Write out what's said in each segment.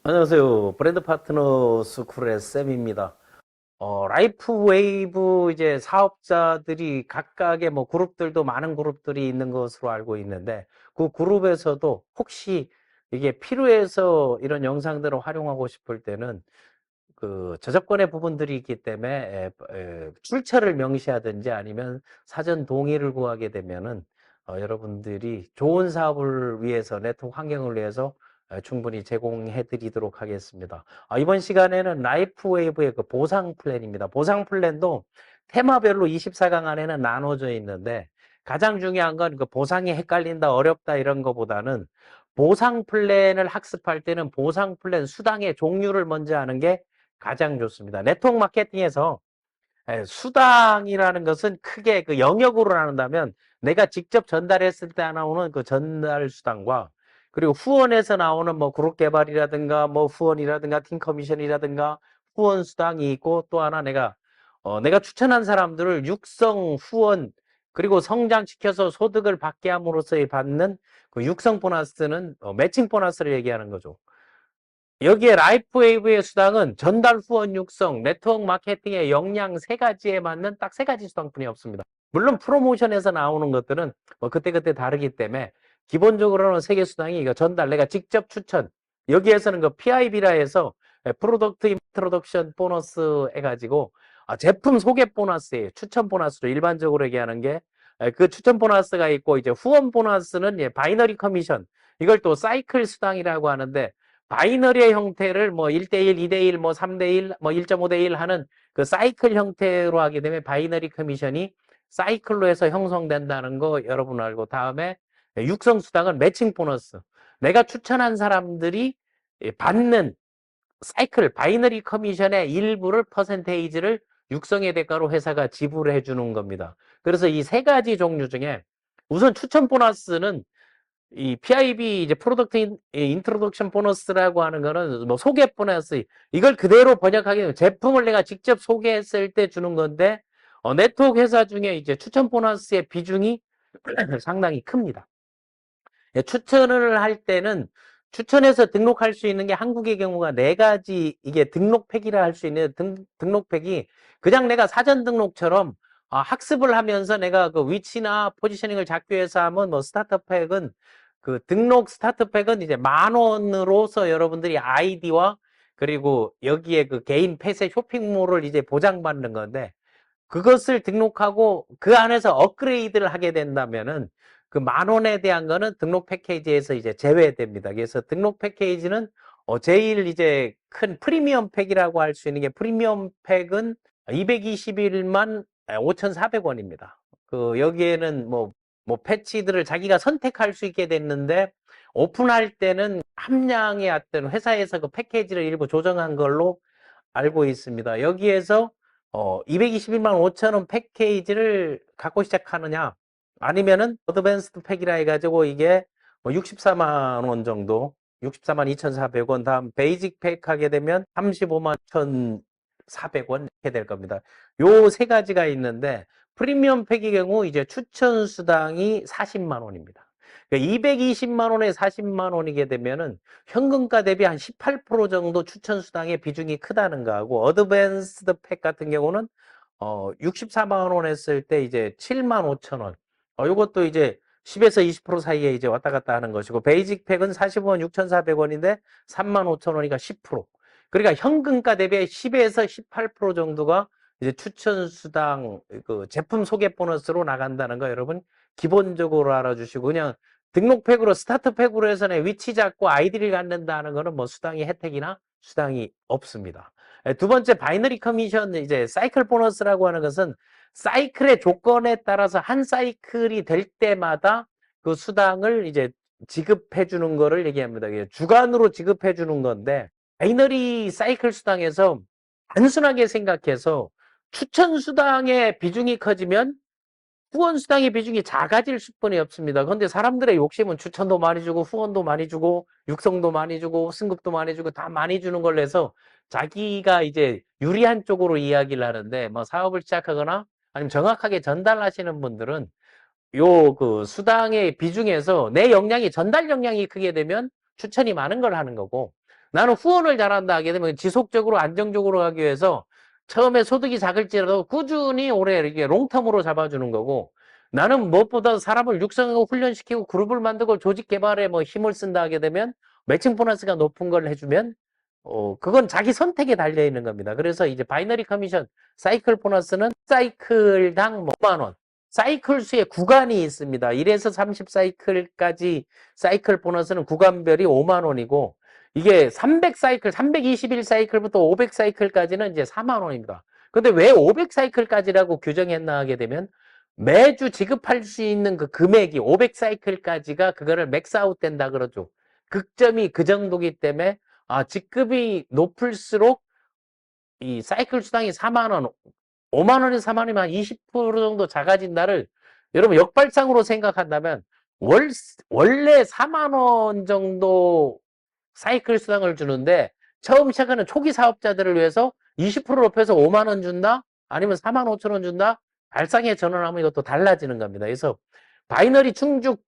안녕하세요. 브랜드 파트너 스쿨의 쌤입니다. 라이프 웨이브 이제 사업자들이 각각의 뭐 그룹들도 많은 그룹들이 있는 것으로 알고 있는데 그 그룹에서도 혹시 이게 필요해서 이런 영상들을 활용하고 싶을 때는 그 저작권의 부분들이 있기 때문에 출처를 명시하든지 아니면 사전 동의를 구하게 되면은 여러분들이 좋은 사업을 위해서 네트워크 환경을 위해서 충분히 제공해 드리도록 하겠습니다. 이번 시간에는 라이프웨이브의 그 보상 플랜입니다. 보상 플랜도 테마별로 24강 안에는 나눠져 있는데 가장 중요한 건 그 보상이 헷갈린다, 어렵다 이런 거보다는 보상 플랜을 학습할 때는 보상 플랜 수당의 종류를 먼저 아는 게 가장 좋습니다. 네트워크 마케팅에서 수당이라는 것은 크게 그 영역으로 나눈다면 내가 직접 전달했을 때 나오는 그 전달 수당과 그리고 후원에서 나오는 뭐 그룹 개발이라든가 뭐 후원이라든가 팀 커미션이라든가 후원 수당이 있고 또 하나 내가 추천한 사람들을 육성 후원 그리고 성장시켜서 소득을 받게 함으로써 받는 그 육성 보너스는 매칭 보너스를 얘기하는 거죠. 여기에 라이프웨이브의 수당은 전달 후원 육성, 네트워크 마케팅의 역량 세 가지에 맞는 딱 세 가지 수당뿐이 없습니다. 물론 프로모션에서 나오는 것들은 뭐 그때그때 다르기 때문에 기본적으로는 세 개 수당이 이거 전달, 내가 직접 추천. 여기에서는 그 PIB라 해서 프로덕트 인트로덕션 보너스 해가지고 제품 소개 보너스예요. 추천 보너스로 일반적으로 얘기하는 게 그 추천 보너스가 있고 이제 후원 보너스는 바이너리 커미션. 이걸 또 사이클 수당이라고 하는데 바이너리의 형태를 뭐 1대1, 2대1, 뭐 3대1, 뭐 1.5대1 하는 그 사이클 형태로 하게 되면 바이너리 커미션이 사이클로 해서 형성된다는 거 여러분 알고 다음에 육성 수당은 매칭 보너스. 내가 추천한 사람들이 받는 사이클 바이너리 커미션의 일부를 퍼센테이지를 육성의 대가로 회사가 지불해 주는 겁니다. 그래서 이 세 가지 종류 중에 우선 추천 보너스는 이 PIB 이제 프로덕트 인트로덕션 보너스라고 하는 거는 뭐 소개 보너스 이걸 그대로 번역하게 되면 제품을 내가 직접 소개했을 때 주는 건데 네트워크 회사 중에 이제 추천 보너스의 비중이 상당히 큽니다. 추천을 할 때는 추천해서 등록할 수 있는 게 한국의 경우가 네 가지 이게 등록팩이라 할 수 있는 등록팩이 그냥 내가 사전 등록처럼 학습을 하면서 내가 그 위치나 포지셔닝을 잡기 위해서 하면 뭐 스타트팩은 그 등록 스타트팩은 이제 10,000원으로서 여러분들이 아이디와 그리고 여기에 그 개인 폐쇄 쇼핑몰을 이제 보장받는 건데 그것을 등록하고 그 안에서 업그레이드를 하게 된다면은 그 10,000원에 대한 거는 등록 패키지에서 이제 제외됩니다. 그래서 등록 패키지는 제일 이제 큰 프리미엄 팩이라고 할 수 있는 게 프리미엄 팩은 221만 5,400원입니다. 그 여기에는 뭐 패치들을 자기가 선택할 수 있게 됐는데 오픈할 때는 함량의 어떤 회사에서 그 패키지를 일부 조정한 걸로 알고 있습니다. 여기에서 221만 5천원 패키지를 갖고 시작하느냐 아니면은 어드밴스드 팩이라 해가지고 이게 뭐 64만 원 정도 64만 2,400원 다음 베이직 팩 하게 되면 35만 1,400원 이렇게 될 겁니다. 요 세 가지가 있는데 프리미엄 팩의 경우 이제 추천 수당이 40만 원입니다. 220만 원에 40만 원이게 되면은 현금가 대비 한 18% 정도 추천 수당의 비중이 크다는 거하고 어드밴스드 팩 같은 경우는 64만 원 했을 때 이제 7만 5천 원. 요것도 이제 10에서 20% 사이에 이제 왔다 갔다 하는 것이고 베이직 팩은 45원 6,400원인데 3만 5천 원이니까 10%. 그러니까 현금가 대비 10에서 18% 정도가 이제 추천 수당 그 제품 소개 보너스로 나간다는 거 여러분 기본적으로 알아주시고 그냥 등록팩으로 스타트팩으로 해서는 위치 잡고 아이디를 갖는다는 거는 뭐 수당이 혜택이나 수당이 없습니다. 두 번째 바이너리 커미션 이제 사이클 보너스라고 하는 것은 사이클의 조건에 따라서 한 사이클이 될 때마다 그 수당을 이제 지급해 주는 거를 얘기합니다. 주간으로 지급해 주는 건데 바이너리 사이클 수당에서 단순하게 생각해서 추천 수당의 비중이 커지면 후원 수당의 비중이 작아질 수뿐이 없습니다. 그런데 사람들의 욕심은 추천도 많이 주고 후원도 많이 주고 육성도 많이 주고 승급도 많이 주고 다 많이 주는 걸로 해서 자기가 이제 유리한 쪽으로 이야기를 하는데 뭐 사업을 시작하거나 아니면 정확하게 전달하시는 분들은 요 그 수당의 비중에서 내 역량이 전달 역량이 크게 되면 추천이 많은 걸 하는 거고 나는 후원을 잘한다 하게 되면 지속적으로 안정적으로 하기 위해서 처음에 소득이 작을지라도 꾸준히 오래 이렇게 롱텀으로 잡아주는 거고, 나는 무엇보다 사람을 육성하고 훈련시키고 그룹을 만들고 조직 개발에 뭐 힘을 쓴다 하게 되면 매칭 보너스가 높은 걸 해주면 그건 자기 선택에 달려 있는 겁니다. 그래서 이제 바이너리 커미션 사이클 보너스는 사이클당 뭐 5만 원. 사이클 수의 구간이 있습니다. 1에서 30 사이클까지 사이클 보너스는 구간별이 5만 원이고, 이게 300 사이클, 321 사이클부터 500 사이클까지는 이제 4만 원입니다. 근데 왜 500 사이클까지라고 규정했나 하게 되면 매주 지급할 수 있는 그 금액이 500 사이클까지가 그거를 맥스아웃 된다 그러죠. 극점이 그 정도기 때문에 직급이 높을수록 이 사이클 수당이 4만 원, 5만 원에서 4만 원이면 한 20% 정도 작아진다를 여러분 역발상으로 생각한다면 원래 4만 원 정도 사이클 수당을 주는데 처음 시작하는 초기 사업자들을 위해서 20% 높여서 5만 원 준다? 아니면 4만 5천 원 준다? 발상에 전환하면 이것도 달라지는 겁니다. 그래서 바이너리 충족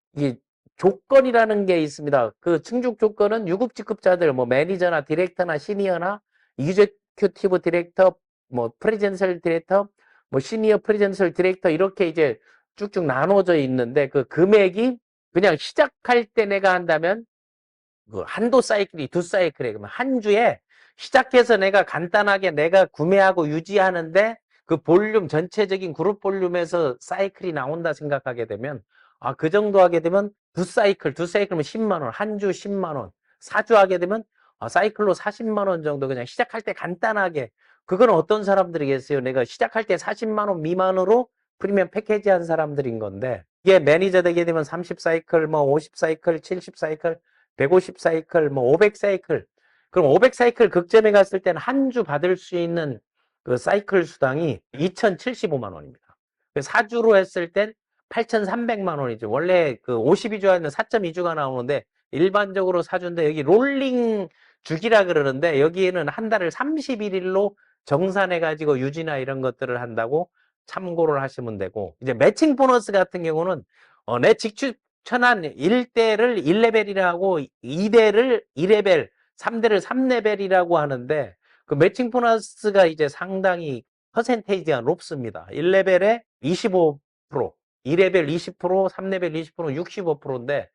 조건이라는 게 있습니다. 그 충족 조건은 유급직급자들, 뭐 매니저나 디렉터나 시니어나 이제큐티브 디렉터, 뭐 프레젠셜 디렉터, 뭐 시니어 프레젠셜 디렉터 이렇게 이제 쭉쭉 나눠져 있는데 그 금액이 그냥 시작할 때 내가 한다면 그 한도 사이클이 두 사이클에 그러면 한 주에 시작해서 내가 간단하게 내가 구매하고 유지하는데 그 볼륨 전체적인 그룹 볼륨에서 사이클이 나온다 생각하게 되면 그 정도 하게 되면 두 사이클이면 10만 원, 한 주 10만 원, 4주 하게 되면 사이클로 40만 원 정도 그냥 시작할 때 간단하게 그건 어떤 사람들이겠어요? 내가 시작할 때 40만 원 미만으로 프리미엄 패키지 한 사람들인 건데 이게 매니저 되게 되면 30 사이클, 뭐 50 사이클, 70 사이클 150 사이클, 뭐 500 사이클. 그럼 500 사이클 극점에 갔을 때는 한 주 받을 수 있는 그 사이클 수당이 2,075만 원입니다. 4주로 했을 땐 8,300만 원이죠. 원래 그 52주에는 4.2주가 나오는데 일반적으로 4주인데 여기 롤링 주기라 그러는데 여기에는 한 달을 31일로 정산해 가지고 유지나 이런 것들을 한다고 참고를 하시면 되고, 이제 매칭 보너스 같은 경우는 내 직주 천한 1대를 1레벨이라 하고 2대를 2레벨, 3대를 3레벨이라고 하는데 그 매칭 보너스가 이제 상당히 퍼센테이지가 높습니다. 1레벨에 25%, 2레벨 20%, 3레벨 20%, 65%인데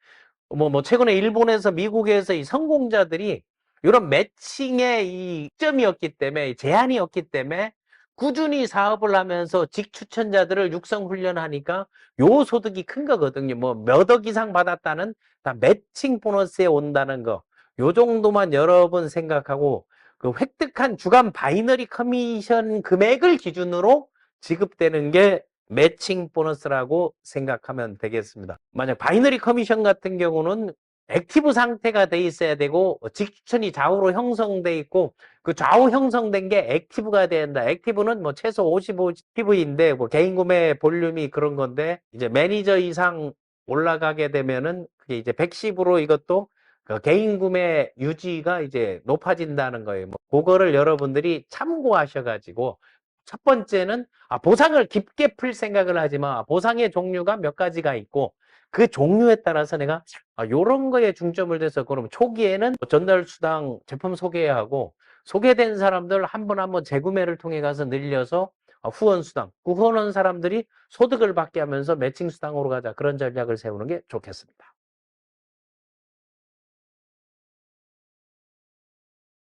뭐 최근에 일본에서 미국에서 이 성공자들이 이런 매칭의 이 점이었기 때문에 제한이 없기 때문에 꾸준히 사업을 하면서 직추천자들을 육성 훈련하니까 요 소득이 큰 거거든요. 뭐 몇 억 이상 받았다는 다 매칭 보너스에 온다는 거. 요 정도만 여러분 생각하고 그 획득한 주간 바이너리 커미션 금액을 기준으로 지급되는 게 매칭 보너스라고 생각하면 되겠습니다. 만약 바이너리 커미션 같은 경우는 액티브 상태가 돼 있어야 되고 직추천이 좌우로 형성돼 있고 그 좌우 형성된 게 액티브가 된다. 액티브는 뭐 최소 55PV인데 뭐 개인 구매 볼륨이 그런 건데 이제 매니저 이상 올라가게 되면은 그게 이제 110으로 이것도 그 개인 구매 유지가 이제 높아진다는 거예요. 뭐 그거를 여러분들이 참고하셔가지고 첫 번째는 보상을 깊게 풀 생각을 하지만 보상의 종류가 몇 가지가 있고 그 종류에 따라서 내가 요런 거에 중점을 둬서 그러면 초기에는 전달 수당 제품 소개하고 소개된 사람들 한 번 한 번 재구매를 통해 가서 늘려서 후원 수당, 그 후원 사람들이 소득을 받게 하면서 매칭 수당으로 가자 그런 전략을 세우는 게 좋겠습니다.